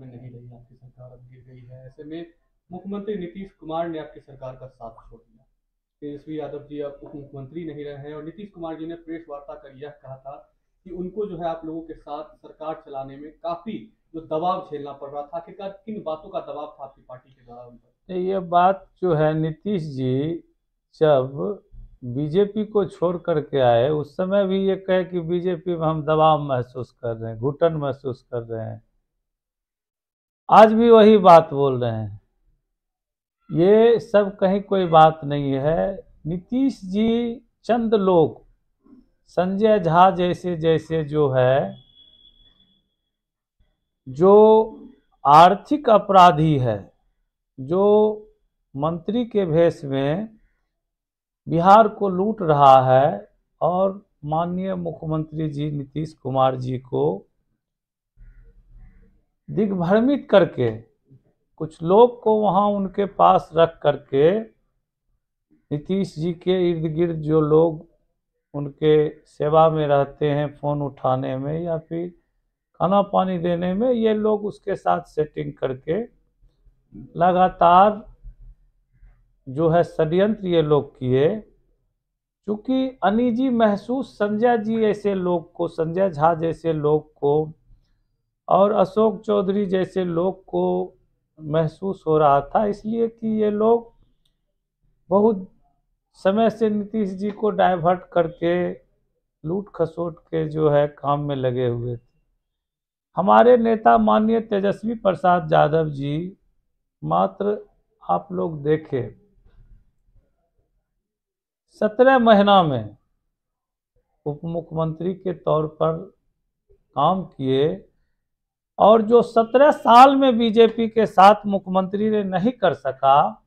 में नहीं रही, आपकी सरकार अब गिर गई है। ऐसे में मुख्यमंत्री नीतीश कुमार ने आपकी सरकार का साथ छोड़ दिया। तेजस्वी यादव जी अब उप मुख्यमंत्री नहीं रहे हैं और नीतीश कुमार जी ने प्रेस वार्ता कर यह कहा था कि उनको जो है आप लोगों के साथ सरकार चलाने में काफी जो दबाव झेलना पड़ रहा था। आखिरकार किन बातों का दबाव था आपकी पार्टी के द्वारा उन पर? ये बात जो है, नीतीश जी जब बीजेपी को छोड़ करके आए उस समय भी ये कहे कि बीजेपी में हम दबाव महसूस कर रहे हैं, घुटन महसूस कर रहे हैं। आज भी वही बात बोल रहे हैं। ये सब कहीं कोई बात नहीं है। नीतीश जी चंद लोग, संजय झा जैसे जैसे जो है, जो आर्थिक अपराधी है, जो मंत्री के भेष में बिहार को लूट रहा है और माननीय मुख्यमंत्री जी नीतीश कुमार जी को दिग्भ्रमित करके, कुछ लोग को वहां उनके पास रख करके, नीतीश जी के इर्द गिर्द जो लोग उनके सेवा में रहते हैं, फोन उठाने में या फिर खाना पानी देने में, ये लोग उसके साथ सेटिंग करके लगातार जो है षड्यंत्र ये लोग किए। चूंकि अनिजी महसूस संजय जी ऐसे लोग को, संजय झा जैसे लोग को और अशोक चौधरी जैसे लोग को महसूस हो रहा था, इसलिए कि ये लोग बहुत समय से नीतीश जी को डाइवर्ट करके लूट खसोट के जो है काम में लगे हुए थे। हमारे नेता माननीय तेजस्वी प्रसाद यादव जी, मात्र आप लोग देखें 17 महीना में उप मुख्यमंत्री के तौर पर काम किए और जो 17 साल में बीजेपी के साथ मुख्यमंत्री ने नहीं कर सका,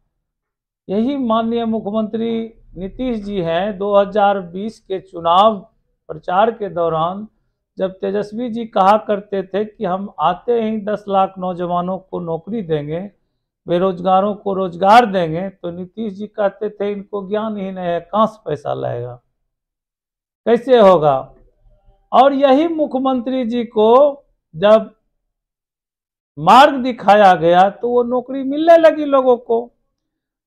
यही माननीय मुख्यमंत्री नीतीश जी हैं। 2020 के चुनाव प्रचार के दौरान जब तेजस्वी जी कहा करते थे कि हम आते ही 10 लाख नौजवानों को नौकरी देंगे, बेरोजगारों को रोजगार देंगे, तो नीतीश जी कहते थे इनको ज्ञान ही नहीं है, कहाँ से पैसा लाएगा, कैसे होगा। और यही मुख्यमंत्री जी को जब मार्ग दिखाया गया तो वो नौकरी मिलने लगी लोगों को।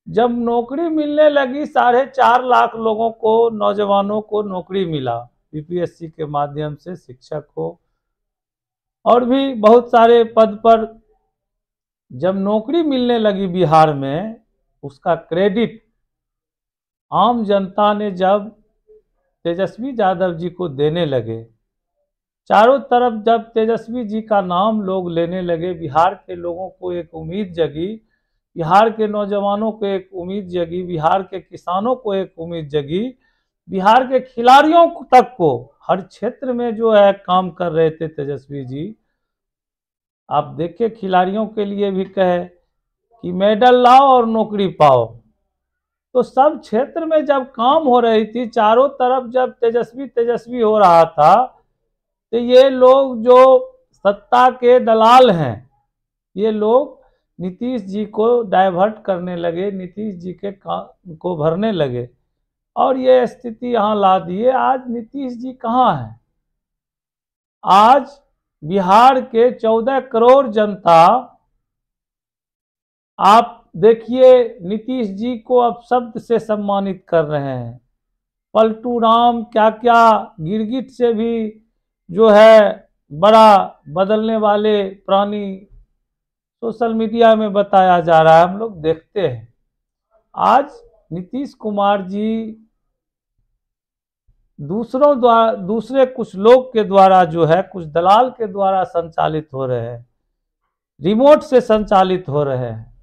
जब नौकरी मिलने लगी, 4.5 लाख लोगों को, नौजवानों को नौकरी मिला बीपीएससी के माध्यम से, शिक्षक हो और भी बहुत सारे पद पर जब नौकरी मिलने लगी बिहार में, उसका क्रेडिट आम जनता ने जब तेजस्वी यादव जी को देने लगे, चारों तरफ जब तेजस्वी जी का नाम लोग लेने लगे, बिहार के लोगों को एक उम्मीद जगी, बिहार के नौजवानों को एक उम्मीद जगी, बिहार के किसानों को एक उम्मीद जगी, बिहार के खिलाड़ियों तक को, हर क्षेत्र में जो है काम कर रहे थे तेजस्वी जी। आप देखिए, खिलाड़ियों के लिए भी कहे कि मेडल लाओ और नौकरी पाओ, तो सब क्षेत्र में जब काम हो रही थी, चारों तरफ जब तेजस्वी तेजस्वी हो रहा था, तो ये लोग जो सत्ता के दलाल हैं, ये लोग नीतीश जी को डाइवर्ट करने लगे, नीतीश जी के काम को भरने लगे और ये स्थिति यहाँ ला दी है। आज नीतीश जी कहाँ हैं? आज बिहार के 14 करोड़ जनता, आप देखिए, नीतीश जी को अब शब्द से सम्मानित कर रहे हैं। पलटू राम क्या क्या, गिरगिट से भी जो है बड़ा बदलने वाले प्राणी सोशल मीडिया में बताया जा रहा है, हम लोग देखते हैं। आज नीतीश कुमार जी दूसरों द्वारा, दूसरे कुछ लोग के द्वारा जो है, कुछ दलाल के द्वारा संचालित हो रहे हैं, रिमोट से संचालित हो रहे हैं।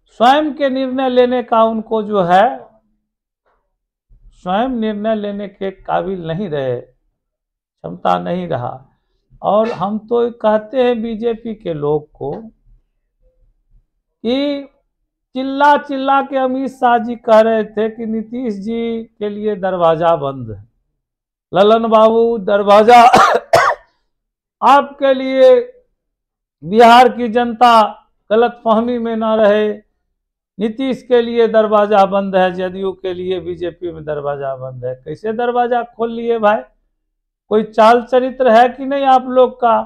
स्वयं के निर्णय लेने का उनको जो है, स्वयं निर्णय लेने के काबिल नहीं रहे, क्षमता नहीं रहा। और हम तो कहते हैं बीजेपी के लोग को कि चिल्ला चिल्ला के अमित शाह जी कह रहे थे कि नीतीश जी के लिए दरवाजा बंद है, ललन बाबू दरवाजा आपके लिए, बिहार की जनता गलतफहमी में ना रहे, नीतीश के लिए दरवाजा बंद है, जदयू के लिए बीजेपी में दरवाजा बंद है। कैसे दरवाजा खोल लिए भाई? कोई चाल चरित्र है कि नहीं आप लोग का?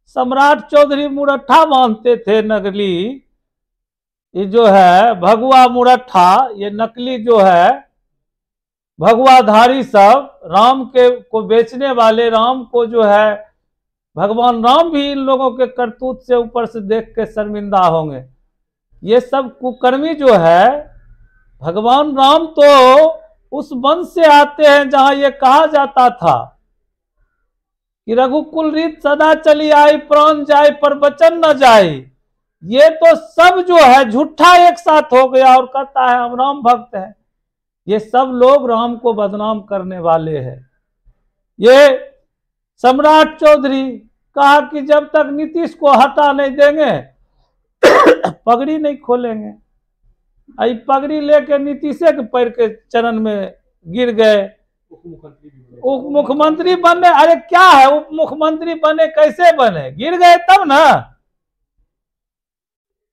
सम्राट चौधरी मुरट्ठा मानते थे नकली, ये जो है भगवा मुरट्ठा, ये नकली जो है भगवाधारी सब, राम के को बेचने वाले, राम को जो है भगवान राम भी इन लोगों के करतूत से ऊपर से देख के शर्मिंदा होंगे। ये सब कुकर्मी जो है, भगवान राम तो उस वंश से आते हैं जहां ये कहा जाता था कि रघुकुल रीत सदा चली आई, प्राण जाए पर वचन न जाए। ये तो सब जो है झूठा एक साथ हो गया और कहता है हम राम भक्त हैं। ये सब लोग राम को बदनाम करने वाले हैं। ये सम्राट चौधरी कहा कि जब तक नीतीश को हटा नहीं देंगे पगड़ी नहीं खोलेंगे। आई पगड़ी लेके नीतीश के पैर के चरण में गिर गए। उप मुख्यमंत्री बने, अरे क्या है उप मुख्यमंत्री बने, कैसे बने, गिर गए तब ना।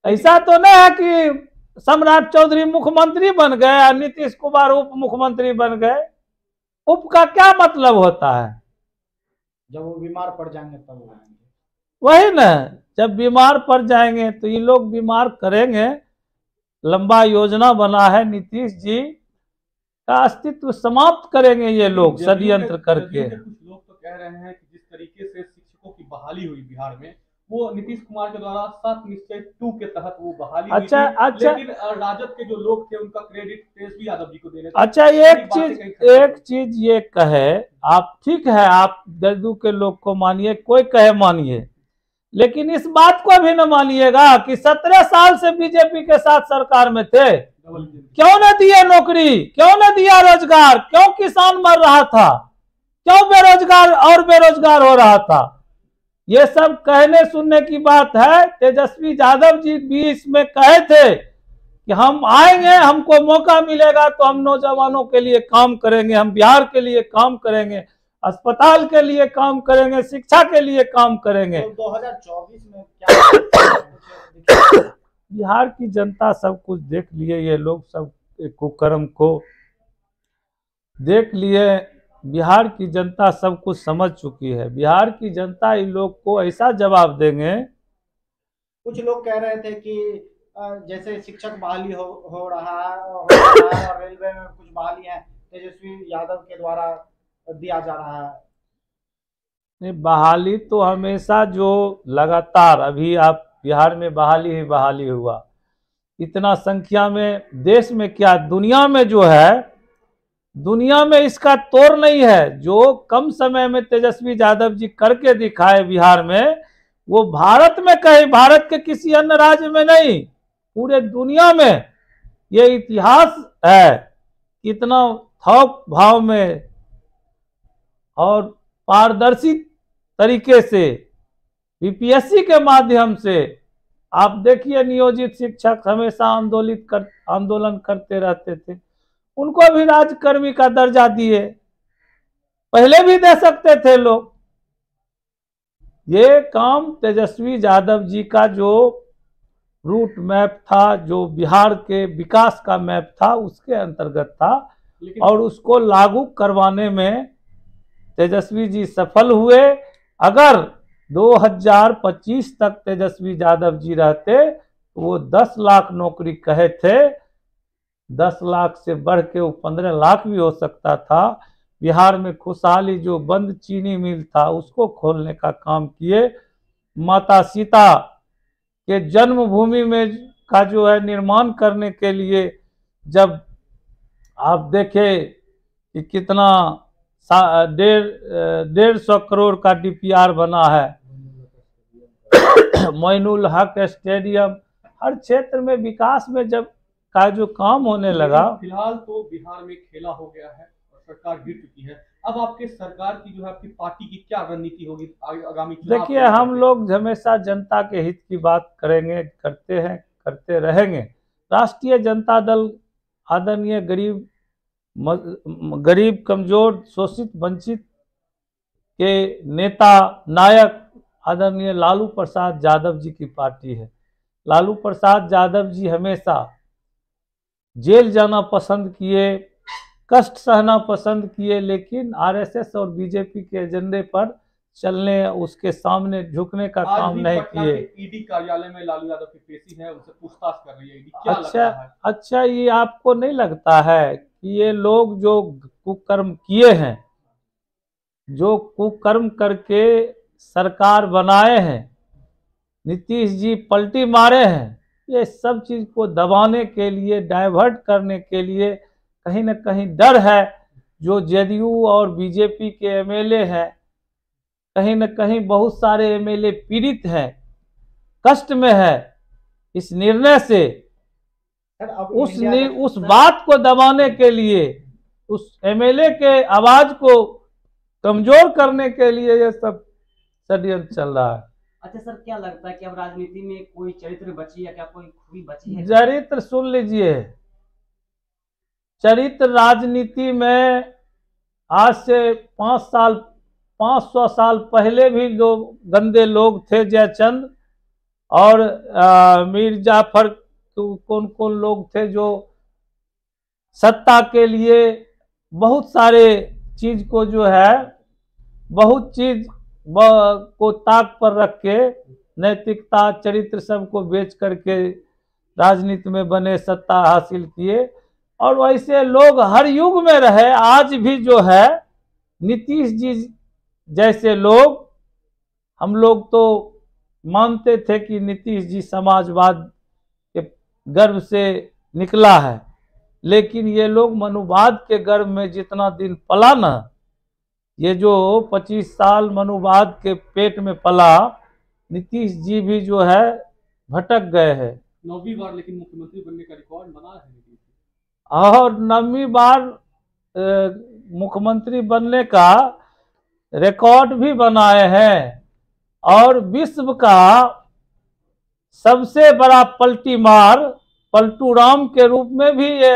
ऐसा तो नहीं है कि सम्राट चौधरी मुख्यमंत्री बन गए और नीतीश कुमार उप मुख्यमंत्री बन गए। उप का क्या मतलब होता है? जब वो बीमार पड़ जाएंगे तब वो आएंगे। वही ना, जब बीमार पड़ जाएंगे तो ये लोग बीमार करेंगे। लंबा योजना बना है, नीतीश जी का अस्तित्व समाप्त करेंगे ये लोग षड्यंत्र करके। कुछ लोग तो कह रहे हैं कि जिस तरीके से शिक्षकों की बहाली हुई बिहार में, वो नीतीश कुमार के द्वारा 7 निश्चय 2 के तहत वो बहाली हुई थी, लेकिन राजद के जो लोग थे उनका क्रेडिट तेजस्वी यादव जी को देने। अच्छा, एक चीज ये कहे आप, ठीक है आप जदयू के लोग को मानिए, कोई कहे मानिए, लेकिन इस बात को भी न मानिएगा कि 17 साल से बीजेपी के साथ सरकार में थे, क्यों न दिए नौकरी, क्यों न दिया रोजगार, क्यों किसान मर रहा था, क्यों बेरोजगार और बेरोजगार हो रहा था। ये सब कहने सुनने की बात है। तेजस्वी यादव जी भी इसमें कहे थे कि हम आएंगे, हमको मौका मिलेगा तो हम नौजवानों के लिए काम करेंगे, हम बिहार के लिए काम करेंगे, अस्पताल के लिए काम करेंगे, शिक्षा के लिए काम करेंगे। तो 2024 में क्या बिहार की जनता सब कुछ देख लिए, ये लोग सब कुकर्म को देख लिए। बिहार की जनता सब कुछ समझ चुकी है। बिहार की जनता इन लोग को ऐसा जवाब देंगे। कुछ लोग कह रहे थे कि जैसे शिक्षक बहाली हो रहा है और रेलवे में कुछ बहाली है तेजस्वी यादव के द्वारा दिया जा रहा है। नहीं, बहाली तो हमेशा जो लगातार अभी आप बिहार में बहाली ही बहाली हुआ, इतना संख्या में, देश में क्या दुनिया में जो है, दुनिया में इसका तोड़ नहीं है। जो कम समय में तेजस्वी यादव जी करके दिखाए बिहार में, वो भारत में कहीं, भारत के किसी अन्य राज्य में नहीं, पूरे दुनिया में ये इतिहास है। कितना थोक भाव में और पारदर्शी तरीके से बीपीएससी के माध्यम से आप देखिए, नियोजित शिक्षक हमेशा आंदोलन करते रहते थे, उनको भी राजकर्मी का दर्जा दिए, पहले भी दे सकते थे लोग। ये काम तेजस्वी यादव जी का जो रूट मैप था, जो बिहार के विकास का मैप था, उसके अंतर्गत था और उसको लागू करवाने में तेजस्वी जी सफल हुए। अगर 2025 तक तेजस्वी यादव जी रहते तो वो 10 लाख नौकरी कहे थे, 10 लाख से बढ़ के वो 15 लाख भी हो सकता था। बिहार में खुशहाली, जो बंद चीनी मिल था उसको खोलने का काम किए। माता सीता के जन्मभूमि में का जो है निर्माण करने के लिए, जब आप देखें कि कितना 150 करोड़ का डीपीआर बना है, मोइनुल हक स्टेडियम, हर क्षेत्र में विकास में जब का जो काम होने लगा। फिलहाल तो बिहार में खेला हो गया है और सरकार गिर चुकी है। अब आपके सरकार की जो है, आपकी पार्टी की क्या रणनीति होगी आगामी चुनाव? देखिए, हम लोग हमेशा जनता के हित की बात करेंगे, करते हैं, करते रहेंगे। राष्ट्रीय जनता दल आदरणीय गरीब, कमजोर, शोषित, वंचित के नेता नायक आदरणीय लालू प्रसाद यादव जी की पार्टी है। लालू प्रसाद यादव जी हमेशा जेल जाना पसंद किए, कष्ट सहना पसंद किए, लेकिन आरएसएस और बीजेपी के एजेंडे पर चलने, उसके सामने झुकने का आज काम भी नहीं पटना किए। के ईडी कार्यालय में लालू यादव की पेशी है, उनसे पूछताछ कर रही है ईडी। क्या लग अच्छा रहा है? अच्छा, ये आपको नहीं लगता है कि ये लोग जो कुकर्म किए हैं, जो कुकर्म करके सरकार बनाए हैं, नीतीश जी पलटी मारे हैं, ये सब चीज को दबाने के लिए, डाइवर्ट करने के लिए कहीं न कहीं डर है। जो जेडीयू और बीजेपी के एमएलए हैं, कहीं न कहीं बहुत सारे एमएलए पीड़ित हैं, कष्ट में है इस निर्णय से। सर अब उस बात को दबाने के लिए, उस एमएलए के आवाज को कमजोर करने के लिए ये सब षड्यंत्र चल रहा है। अच्छा सर, क्या लगता है कि अब राजनीति में कोई चरित्र बची है क्या, कोई खूबी बची है? चरित्र सुन लीजिए, चरित्र राजनीति में आज से 500 साल पहले भी जो गंदे लोग थे, जयचंद और मीर जाफर, कौन कौन लोग थे जो सत्ता के लिए बहुत सारे चीज को जो है, बहुत चीज को ताक पर रख के, नैतिकता चरित्र सबको बेच करके राजनीति में बने, सत्ता हासिल किए। और वैसे लोग हर युग में रहे। आज भी जो है नीतीश जी जैसे लोग, हम लोग तो मानते थे कि नीतीश जी समाजवाद के गर्भ से निकला है, लेकिन ये लोग मनुवाद के गर्भ में जितना दिन पला ना, ये जो 25 साल मनुवाद के पेट में पला, नीतीश जी भी जो है भटक गए हैं। 9वीं बार लेकिन मुख्यमंत्री बनने का रिकॉर्ड बना है नीतीश। और 9वीं बार मुख्यमंत्री बनने का रिकॉर्ड भी बनाए हैं, और विश्व का सबसे बड़ा पलटी मार पलटू राम के रूप में भी ये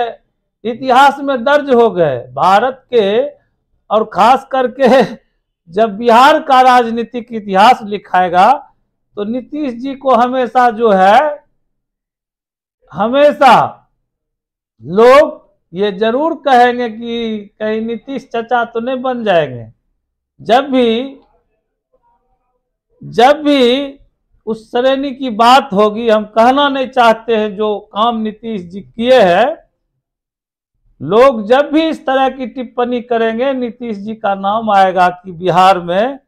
इतिहास में दर्ज हो गए भारत के। और खास करके जब बिहार का राजनीतिक इतिहास लिखाएगा तो नीतीश जी को हमेशा जो है, हमेशा लोग ये जरूर कहेंगे कि कहीं नीतीश चचा तो नहीं बन जाएंगे। जब भी उस श्रेणी की बात होगी, हम कहना नहीं चाहते हैं जो काम नीतीश जी किए हैं, लोग जब भी इस तरह की टिप्पणी करेंगे, नीतीश जी का नाम आएगा कि बिहार में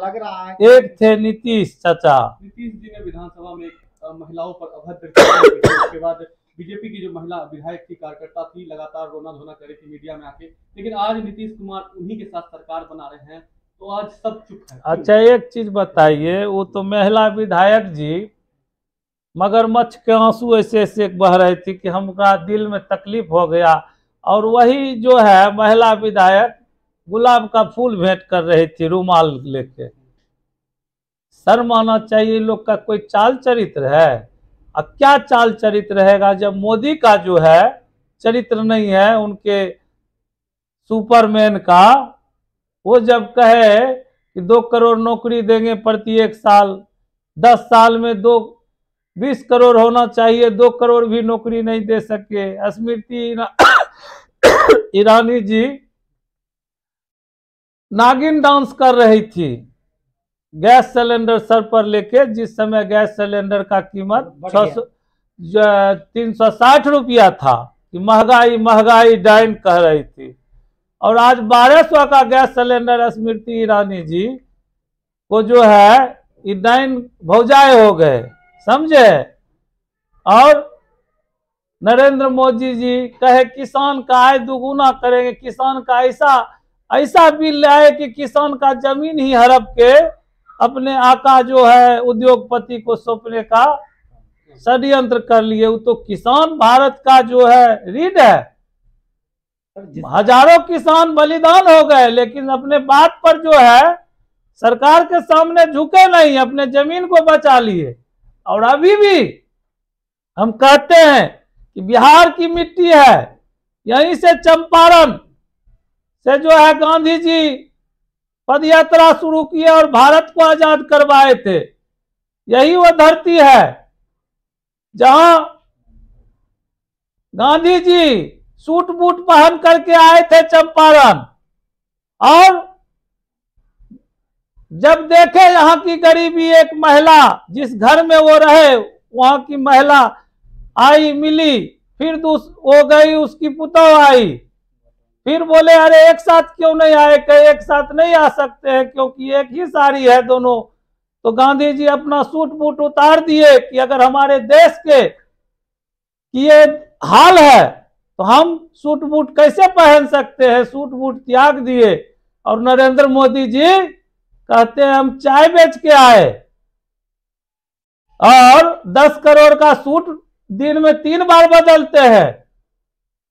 लग रहा है एक थे नीतीश चचा। नीतीश जी ने विधानसभा में महिलाओं पर अभद्र टिप्पणी की, उसके बाद बीजेपी की जो महिला विधायक की कार्यकर्ता थी, लगातार रोना धोना कर रही थी मीडिया में आके। लेकिन आज नीतीश कुमार उन्हीं के साथ सरकार बना रहे हैं, तो आज सब चुप है। अच्छा एक चीज बताइए, वो तो महिला विधायक जी मगरमच्छ के आंसू ऐसे ऐसे बह रहे थे कि हमारा दिल में तकलीफ हो गया, और वही जो है महिला विधायक गुलाब का फूल भेंट कर रही थी रुमाल लेके। शर्म आना चाहिए लोग का। कोई चाल चरित्र है? अब क्या चाल चरित्र रहेगा जब मोदी का जो है चरित्र नहीं है, उनके सुपरमैन का। वो जब कहे कि 2 करोड़ नौकरी देंगे प्रत्येक साल, 10 साल में 20 करोड़ होना चाहिए, 2 करोड़ भी नौकरी नहीं दे सके। स्मृति ईरानी जी नागिन डांस कर रही थी गैस सिलेंडर सर पर लेके, जिस समय गैस सिलेंडर का कीमत 360 रुपया था, कि महंगाई महंगाई डाइन कह रही थी। और आज 1200 का गैस सिलेंडर स्मृति ईरानी जी को जो है डाइन भौजाए हो गए, समझे। और नरेंद्र मोदी जी कहे किसान का आय दुगुना करेंगे, किसान का ऐसा बिल लाए कि किसान का जमीन ही हड़प के अपने आका जो है उद्योगपति को सौंपने का षड्यंत्र कर लिए। वो तो किसान भारत का जो है रीढ़ है। हजारों किसान बलिदान हो गए, लेकिन अपने बात पर जो है सरकार के सामने झुके नहीं, अपने जमीन को बचा लिए। और अभी भी हम कहते हैं कि बिहार की मिट्टी है, यहीं से चंपारण से जो है गांधी जी पद यात्रा शुरू किए और भारत को आजाद करवाए थे। यही वो धरती है जहां गांधी जी सूट बूट पहन करके आए थे चंपारण, और जब देखे यहाँ की गरीबी, एक महिला जिस घर में वो रहे वहां की महिला आई मिली, फिर वो गई, उसकी पुतौह आई, फिर बोले अरे एक साथ क्यों नहीं आए, कहे एक साथ नहीं आ सकते हैं क्योंकि एक ही साड़ी है दोनों। तो गांधी जी अपना सूट बूट उतार दिए कि अगर हमारे देश के ये हाल है तो हम सूट बूट कैसे पहन सकते हैं, सूट बूट त्याग दिए। और नरेंद्र मोदी जी कहते हैं हम चाय बेच के आए और 10 करोड़ का सूट दिन में 3 बार बदलते हैं।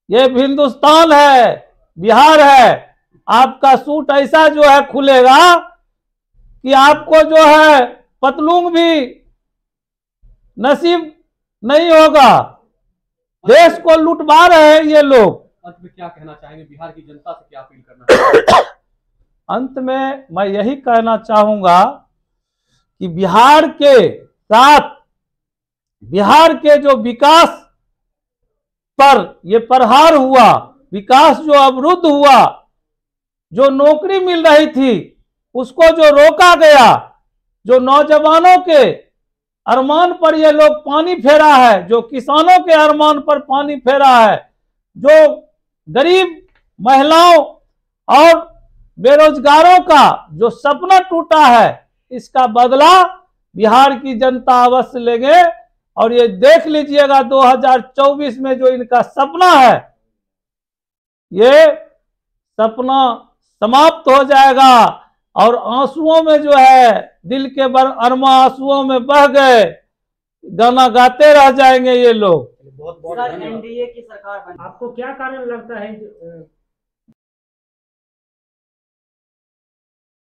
ये हिंदुस्तान है, बिहार है, आपका सूट ऐसा जो है खुलेगा कि आपको जो है पतलून भी नसीब नहीं होगा। देश को लुटवा रहे हैं ये लोग। अंत में क्या कहना चाहेंगे, बिहार की जनता से क्या अपील करना चाहेंगे? अंत में मैं यही कहना चाहूंगा कि बिहार के साथ, बिहार के जो विकास पर ये प्रहार हुआ, विकास जो अवरुद्ध हुआ, जो नौकरी मिल रही थी उसको जो रोका गया, जो नौजवानों के अरमान पर ये लोग पानी फेरा है, जो किसानों के अरमान पर पानी फेरा है, जो गरीब महिलाओं और बेरोजगारों का जो सपना टूटा है, इसका बदला बिहार की जनता अवश्य लेंगे। और ये देख लीजिएगा 2024 में जो इनका सपना है, ये सपना समाप्त हो जाएगा और आंसुओं में जो है दिल के अरमा आंसुओं में बह गए, गाना गाते रह जाएंगे ये लोग। बहुत बहुत सर, एनडीए की सरकार बनी, आपको क्या कारण लगता है